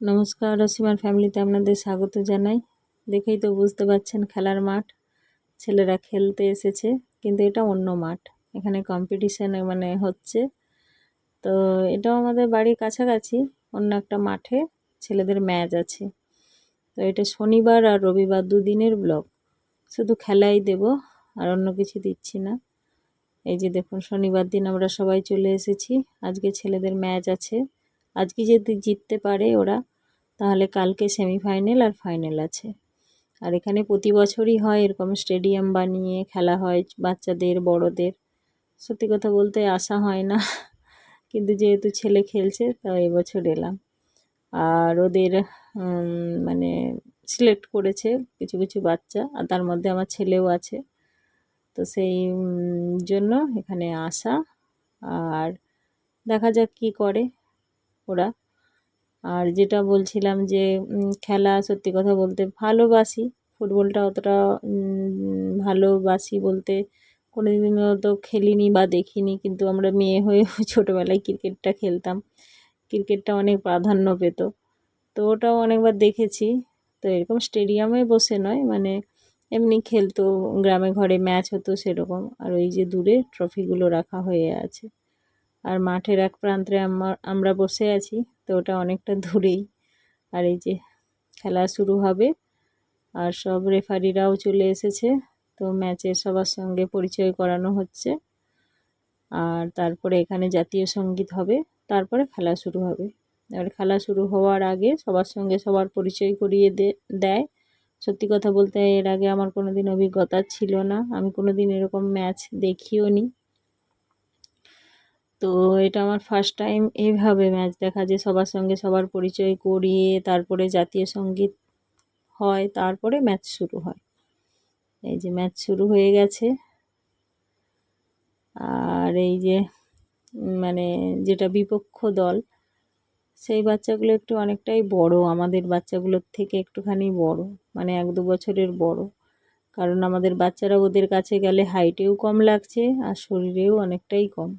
নমস্কার, অসীমার ফ্যামিলিতে আপনাদের স্বাগত জানাই। দেখেই তো বুঝতে পারছেন খেলার মাঠ, ছেলেরা খেলতে এসেছে, কিন্তু এটা অন্য মাঠ। এখানে কম্পিটিশন মানে হচ্ছে। তো এটাও আমাদের বাড়ির কাছাকাছি অন্য একটা মাঠে ছেলেদের ম্যাচ আছে। তো এটা শনিবার আর রবিবার দুদিনের ব্লগ, শুধু খেলাই দেব আর অন্য কিছু দিচ্ছি না। এই যে দেখুন, শনিবার দিন আমরা সবাই চলে এসেছি। আজকে ছেলেদের ম্যাচ আছে। আজকে যদি জিততে পারে ওরা, তাহলে কালকে সেমিফাইনাল আর ফাইনাল আছে। আর এখানে প্রতি বছরই হয় এরকম স্টেডিয়াম বানিয়ে খেলা হয় বাচ্চাদের বড়দের। সত্যি কথা বলতে আসা হয় না, কিন্তু যেহেতু ছেলে খেলছে তাই এবছর এলাম। আর ওদের মানে সিলেক্ট করেছে কিছু কিছু বাচ্চা, আর তার মধ্যে আমার ছেলেও আছে। তো সেই জন্য এখানে আসা। আর দেখা যাক কি করে ওরা। আর যেটা বলছিলাম যে খেলা সত্যি কথা বলতে ভালোবাসি, ফুটবলটা অতটা ভালোবাসি বলতে কোনোদিনও তো খেলিনি বা দেখিনি, কিন্তু আমরা মেয়ে হয়ে ছোটোবেলায় ক্রিকেটটা খেলতাম। ক্রিকেটটা অনেক প্রাধান্য পেত, তো ওটাও অনেকবার দেখেছি। তো এরকম স্টেডিয়ামে বসে নয়, মানে এমনি খেলতো, গ্রামে ঘরে ম্যাচ হতো সেরকম। আর ওই যে দূরে ট্রফিগুলো রাখা হয়ে আছে, আর মাঠের এক প্রান্তে আমরা বসে আছি, তো ওটা অনেকটা দূরেই। আর এই যে খেলা শুরু হবে, আর সব রেফারিরাও চলে এসেছে। তো ম্যাচের সবার সঙ্গে পরিচয় করানো হচ্ছে। আর তারপরে এখানে জাতীয় সঙ্গীত হবে, তারপরে খেলা শুরু হবে। এবার খেলা শুরু হওয়ার আগে সবার সঙ্গে সবার পরিচয় করিয়ে দেয়। সত্যি কথা বলতে এর আগে আমার কোনো দিন অভিজ্ঞতা ছিল না, আমি কোনো দিন এরকম ম্যাচ দেখিও নি। তো এটা আমার ফার্স্ট টাইম এইভাবে ম্যাচ দেখা, যে সবার সঙ্গে সবার পরিচয় করিয়ে তারপরে জাতীয় সঙ্গীত হয়, তারপরে ম্যাচ শুরু হয়। এই যে ম্যাচ শুরু হয়ে গেছে। আর এই যে মানে যেটা বিপক্ষ দল, সেই বাচ্চাগুলো একটু অনেকটাই বড়, আমাদের বাচ্চাগুলোর থেকে একটুখানি বড়, মানে 1-2 বছরের বড়। কারণ আমাদের বাচ্চারা ওদের কাছে গেলে হাইটেও কম লাগছে আর শরীরেও অনেকটাই কম।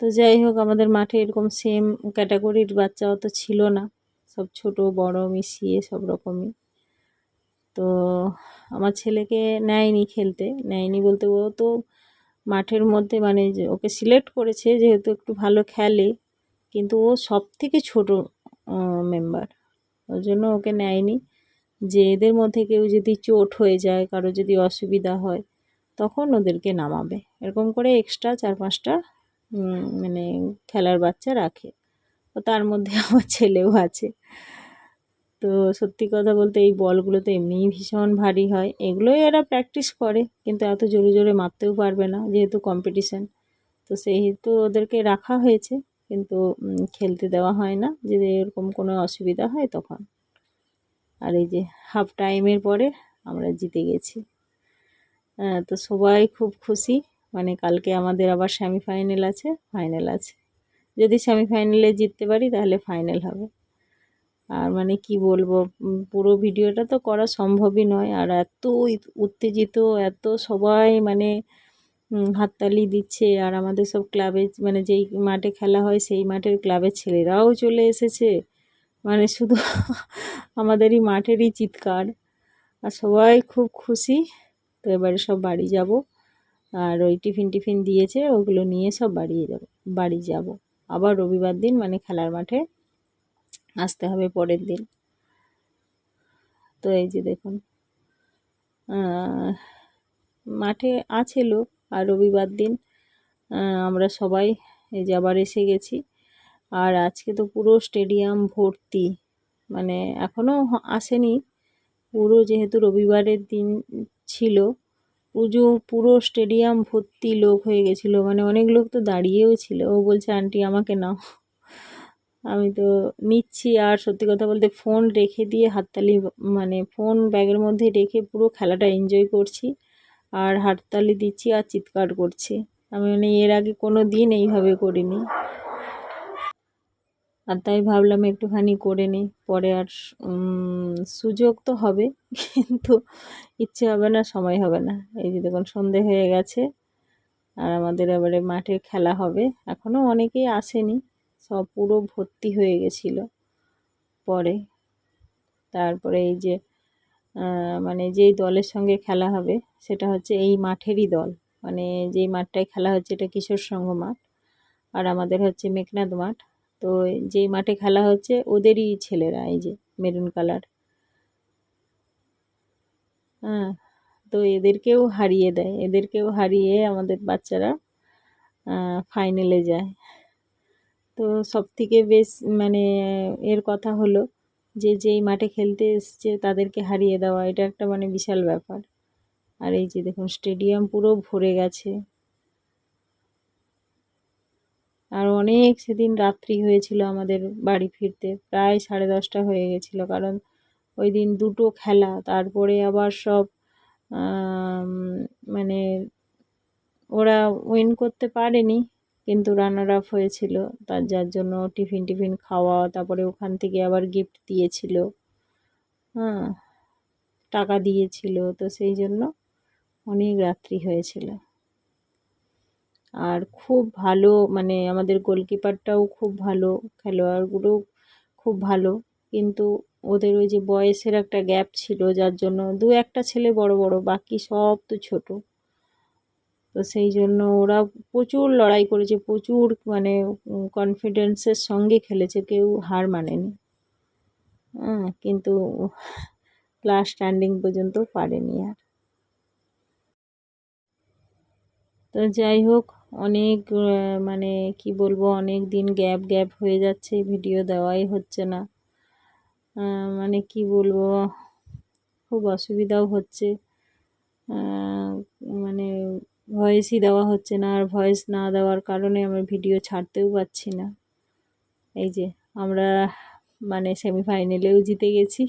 তো যাই হোক, আমাদের মাঠে এরকম সেম ক্যাটাগরির বাচ্চা অত ছিল না, সব ছোট বড় মিশিয়ে সব রকমই। তো আমার ছেলেকে নেয়নি বলতে, ও তো মাঠের মধ্যে মানে যে ওকে সিলেক্ট করেছে যেহেতু একটু ভালো খেলে, কিন্তু ও সব থেকে ছোট মেম্বার, ওই জন্য ওকে নেয়নি। যে এদের মধ্যে কেউ যদি চোট হয়ে যায়, কারো যদি অসুবিধা হয়, তখন ওদেরকে নামাবে, এরকম করে এক্সট্রা 4-5টা মানে খেলার বাচ্চা রাখে। তো তার মধ্যে আমার ছেলেও আছে। তো সত্যি কথা বলতে এই বলগুলো তো এমনিই ভীষণ ভারী হয়, এগুলোই এরা প্র্যাকটিস করে, কিন্তু এত জোরে জোরে মারতেও পারবে না যেহেতু কম্পিটিশান। তো সেহেতু ওদেরকে রাখা হয়েছে, কিন্তু খেলতে দেওয়া হয় না, যদি এরকম কোনো অসুবিধা হয় তখন। আর এই যে হাফ টাইমের পরে আমরা জিতে গেছি। তো সবাই খুব খুশি, মানে কালকে আমাদের আবার সেমিফাইনাল আছে, ফাইনাল আছে। যদি সেমিফাইনালে জিততে পারি তাহলে ফাইনাল হবে। আর মানে কি বলবো, পুরো ভিডিওটা তো করা সম্ভবই নয়। আর এত উত্তেজিত, এত সবাই মানে হাততালি দিচ্ছে। আর আমাদের সব ক্লাবে, মানে যেই মাঠে খেলা হয় সেই মাঠের ক্লাবের ছেলেরাও চলে এসেছে, মানে শুধু আমাদেরই মাঠেরই চিৎকার। আর সবাই খুব খুশি। তো এবারে সব বাড়ি যাব, আর ওই টিফিন দিয়েছে, ওগুলো নিয়ে সব বাড়ি যাব। আবার রবিবার দিন মানে খেলার মাঠে আসতে হবে পরের দিন। তো এই যে দেখুন, মাঠে আছে লোক। আর রবিবার দিন আমরা সবাই এই যে আবার এসে গেছি। আর আজকে তো পুরো স্টেডিয়াম ভর্তি, মানে এখনও আসেনি পুরো, যেহেতু রবিবারের দিন ছিল, পুরো স্টেডিয়াম ভর্তি লোক হয়ে গেছিলো, মানে অনেক লোক তো দাঁড়িয়েও ছিল। ও বলছে, আন্টি আমাকে নাও। আমি তো নিচ্ছি। আর সত্যি কথা বলতে ফোন রেখে দিয়ে হাততালি, মানে ফোন ব্যাগের মধ্যে রেখে পুরো খেলাটা এনজয় করছি, আর হাততালি দিচ্ছি আর চিৎকার করছি। আমি মানে এর আগে কোনো দিন এইভাবে করিনি, আর তাই ভাবলাম একটুখানি করে নিই। পরে আর সুযোগ তো হবে, কিন্তু ইচ্ছে হবে না, সময় হবে না। এই যে দেখুন, সন্ধে হয়ে গেছে, আর আমাদের এবারে মাঠে খেলা হবে। এখনও অনেকেই আসেনি, সব পুরো ভর্তি হয়ে গেছিলো। পরে তারপরে এই যে মানে যেই দলের সঙ্গে খেলা হবে সেটা হচ্ছে এই মাঠেরই দল, মানে যেই মাঠটায় খেলা হচ্ছে এটা কিশোর সংঘ মাঠ, আর আমাদের হচ্ছে মেঘনাদ মাঠ। তো যেই মাঠে খেলা হচ্ছে ওদেরই ছেলেরা, এই যে মেরুন কালার, হ্যাঁ। তো এদেরকেও হারিয়ে দেয়, এদেরকেও হারিয়ে আমাদের বাচ্চারা ফাইনালে যায়। তো সবথেকে বেশ মানে এর কথা হলো যে যেই মাঠে খেলতে এসছে তাদেরকে হারিয়ে দেওয়া, এটা একটা মানে বিশাল ব্যাপার। আর এই যে দেখুন স্টেডিয়াম পুরো ভরে গেছে। আর অনেক সেদিন রাত্রি হয়েছিল আমাদের বাড়ি ফিরতে, প্রায় 10:30 হয়ে গেছিলো, কারণ ওই দিন দুটো খেলা, তারপরে আবার সব আম, মানে ওরা উইন করতে পারেনি কিন্তু রানার আপ হয়েছিল, তার যার জন্য টিফিন টিফিন খাওয়া, তারপরে ওখান থেকে আবার গিফট দিয়েছিল, হ্যাঁ, টাকা দিয়েছিল, তো সেই জন্য অনেক রাত্রি হয়েছিল। আর খুব ভালো, মানে আমাদের গোলকিপারটাও খুব ভালো, খেলোয়াড়গুলো খুব ভালো, কিন্তু ওদের ওই যে বয়সের একটা গ্যাপ ছিল যার জন্য দু একটা ছেলে বড় বড়, বাকি সব তো ছোট। তো সেই জন্য ওরা প্রচুর লড়াই করেছে, প্রচুর মানে কনফিডেন্সের সঙ্গে খেলেছে, কেউ হার মানেনি, কিন্তু লাস্ট স্ট্যান্ডিং পর্যন্ত পারেনি আর। তো যাই হোক, অনেক মানে কি বলবো, অনেক দিন গ্যাপ গ্যাপ হয়ে যাচ্ছে, ভিডিও দেওয়াই হচ্ছে না, মানে কি বলবো, খুব অসুবিধাও হচ্ছে, মানে ভয়েসই দেওয়া হচ্ছে না, আর ভয়েস না দেওয়ার কারণে আমার ভিডিও ছাড়তেও পারছি না। এই যে আমরা মানে সেমিফাইনালেও জিতে গেছি,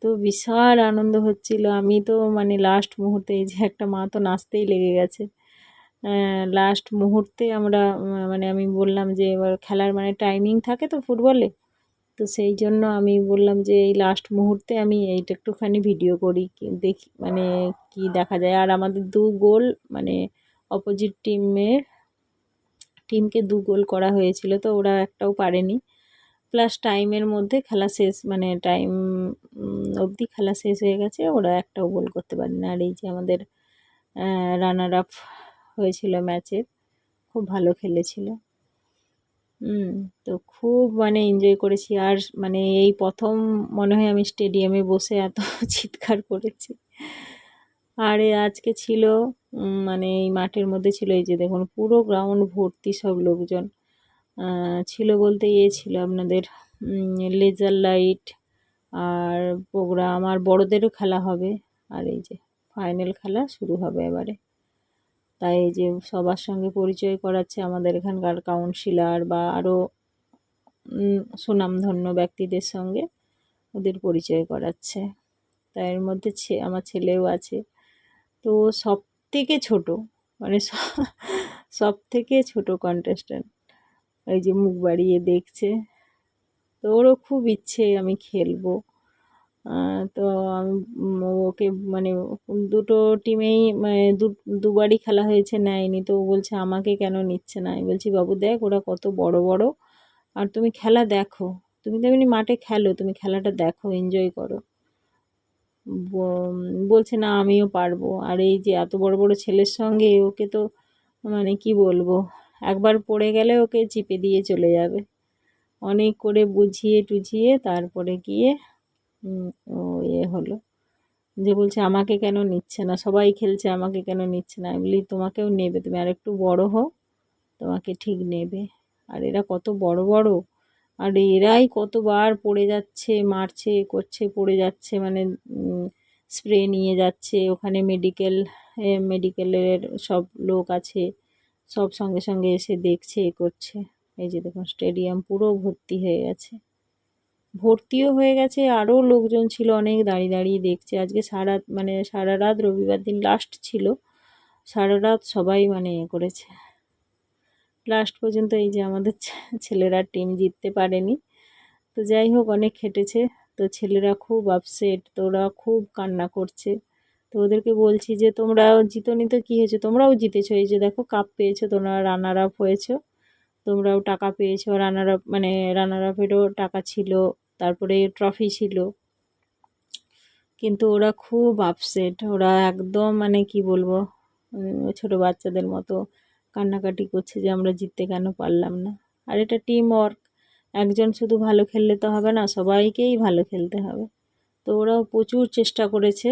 তো বিশাল আনন্দ হচ্ছিল। আমি তো মানে লাস্ট মুহূর্তে, এই যে একটা মা তো নাচতেই লেগে গেছে, লাস্ট মুহূর্তে আমরা মানে আমি বললাম যে এবার খেলার মানে টাইমিং থাকে তো ফুটবলে, তো সেই জন্য আমি বললাম যে এই লাস্ট মুহূর্তে আমি এইটা একটুখানি ভিডিও করি, দেখি মানে কি দেখা যায়। আর আমাদের 2 গোল, মানে অপোজিট টিমকে 2 গোল করা হয়েছিল, তো ওরা একটাও পারেনি, প্লাস টাইমের মধ্যে খেলা শেষ, মানে টাইম অবধি খেলা শেষ হয়ে গেছে, ওরা একটাও গোল করতে পারেনি। আর এই যে আমাদের রানার আপ হয়েছিল ম্যাচের, খুব ভালো খেলেছিল। তো খুব মানে এনজয় করেছি। আর মানে এই প্রথম মনে হয় আমি স্টেডিয়ামে বসে এত চিৎকার করেছি। আর আজকে ছিল মানে এই মাঠের মধ্যে ছিল, এই যে দেখুন পুরো গ্রাউন্ড ভর্তি সব লোকজন ছিল, বলতে ছিল আপনাদের লেজার লাইট আর প্রোগ্রাম, আর বড়দেরও খেলা হবে, আর এই যে ফাইনাল খেলা শুরু হবে এবারে। তাই এই যে সবার সঙ্গে পরিচয় করাচ্ছে আমাদের এখানকার কাউন্সিলর বা আরও সুনামধন্য ব্যক্তিদের সঙ্গে ওদের পরিচয় করাচ্ছে। তাই এর মধ্যে আমার ছেলেও আছে, তো সব থেকে ছোট, মানে সব থেকে ছোট কন্টেস্ট্যান্ট, এই যে মুখ বাড়িয়ে দেখছে, তো ওরও খুব ইচ্ছে আমি খেলবো। তো আমি ওকে মানে দুটো টিমেই মানে দুবারই খেলা হয়েছে, নেয়নি, তো ও বলছে আমাকে কেন নিচ্ছে না। আমি বলছি বাবু দেখ ওরা কত বড় বড়, আর তুমি খেলা দেখো, তুমি তো এমনি মাঠে খেলো, তুমি খেলাটা দেখো, এনজয় করো। বলছে না আমিও পারবো। আর এই যে এত বড় বড় ছেলের সঙ্গে ওকে তো মানে কি বলবো, একবার পড়ে গেলে ওকে চিপে দিয়ে চলে যাবে। অনেক করে বুঝিয়ে টুঝিয়ে তারপরে গিয়ে ও হলো, যে বলছে আমাকে কেন নিচ্ছে না, সবাই খেলছে আমাকে কেন নিচ্ছে না। আমি বলি তোমাকেও নেবে, তুমি আর একটু বড় হও, তোমাকে ঠিক নেবে। আর এরা কত বড় বড়, আর এরাই কতবার পড়ে যাচ্ছে, মারছে করছে, পড়ে যাচ্ছে, মানে স্প্রে নিয়ে যাচ্ছে ওখানে, মেডিকেলের সব লোক আছে, সব সঙ্গে সঙ্গে এসে দেখছে করছে। এই যে দেখুন স্টেডিয়াম পুরো ভর্তি হয়ে গেছে, ভর্তিও হয়ে গেছে, আরও লোকজন ছিল অনেক দাঁড়িয়ে দাঁড়িয়ে দেখছে। আজকে মানে সারা রাত, রবিবার দিন লাস্ট ছিল, সারা রাত সবাই মানে করেছে লাস্ট পর্যন্ত। এই যে আমাদের ছেলেরা টিম জিততে পারেনি, তো যাই হোক অনেক খেটেছে। তো ছেলেরা খুব আপসেট, তো ওরা খুব কান্না করছে। তো ওদেরকে বলছি যে তোমরাও জিতোনি তো কী হয়েছে, তোমরাও জিতেছো, এই যে দেখো কাপ পেয়েছো, তোমরা রানার আপ হয়েছো, তোমরাও টাকা পেয়েছো। রানার আপ মানে রানার আপেরও টাকা ছিল, তারপরে ট্রফি ছিল। কিন্তু ওরা খুব আপসেট, ওরা একদম মানে কি বলবো, ছোট বাচ্চাদের মতো কান্নাকাটি করছে যে আমরা জিততে কেন পারলাম না। আর এটা টিম ওয়ার্ক, একজন শুধু ভালো খেললে তো হবে না, সবাইকেই ভালো খেলতে হবে। তো ওরাও প্রচুর চেষ্টা করেছে,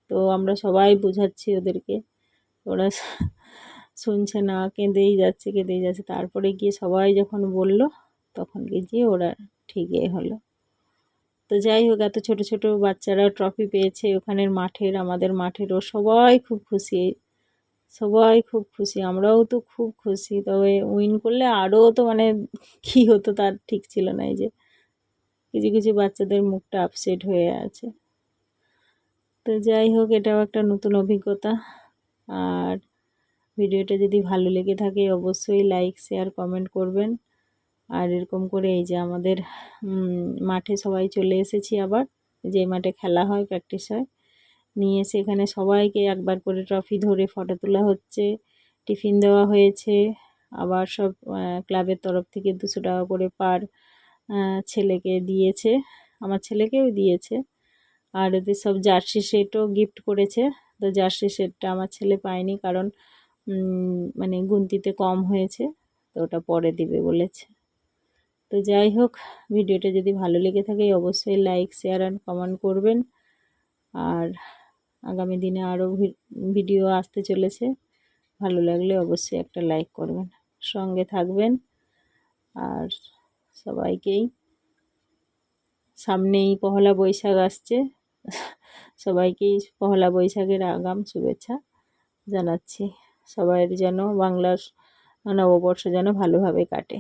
তো আমরা সবাই বোঝাচ্ছি ওদেরকে, ওরা শুনছে না, কেঁদেই যাচ্ছে কেঁদেই যাচ্ছে। তারপরে গিয়ে সবাই যখন বলল তখন গিয়ে ওরা ঠিক হলো। তো যাই হোক, এত ছোট ছোট বাচ্চারা ট্রফি পেয়েছে ওখানের মাঠের, আমাদের মাঠেরও সবাই খুব খুশি, সবাই খুব খুশি, আমরাও তো খুব খুশি। তবে উইন করলে আরও তো মানে কী হতো তার ঠিক ছিল না। এই যে কিছু কিছু বাচ্চাদের মুখটা আপসেট হয়ে আছে। তো যাই হোক, এটাও একটা নতুন অভিজ্ঞতা। আর ভিডিওটা যদি ভালো লেগে থাকে অবশ্যই লাইক শেয়ার কমেন্ট করবেন। আর এরকম করে এই যে আমাদের মাঠে সবাই চলে এসেছি, আবার যে মাঠে খেলা হয়, প্র্যাকটিস হয়, নিয়ে এসে এখানে সবাইকে একবার করে ট্রফি ধরে ফটো তোলা হচ্ছে, টিফিন দেওয়া হয়েছে। আবার সব ক্লাবের তরফ থেকে 200 টাকা করে পার ছেলেকে দিয়েছে, আমার ছেলেকেও দিয়েছে। আর এদের সব জার্সি সেটও গিফট করেছে। তো জার্সি সেটটা আমার ছেলে পায়নি, কারণ মানে গুনতিতে কম হয়েছে, তো ওটা পরে দিবে বলেছে। তো যাই হোক, ভিডিওটা যদি ভালো লেগে থাকে অবশ্যই লাইক শেয়ার অ্যান্ড কমেন্ট করবেন। আর আগামী দিনে আরও ভিডিও আসতে চলেছে, ভালো লাগলে অবশ্যই একটা লাইক করবেন, সঙ্গে থাকবেন। আর সবাইকেই, সামনেই পহেলা বৈশাখ আসছে, সবাইকেই পহেলা বৈশাখের আগাম শুভেচ্ছা জানাচ্ছি। সবাইয়ের যেন বাংলার নববর্ষ যেন ভালোভাবে কাটে।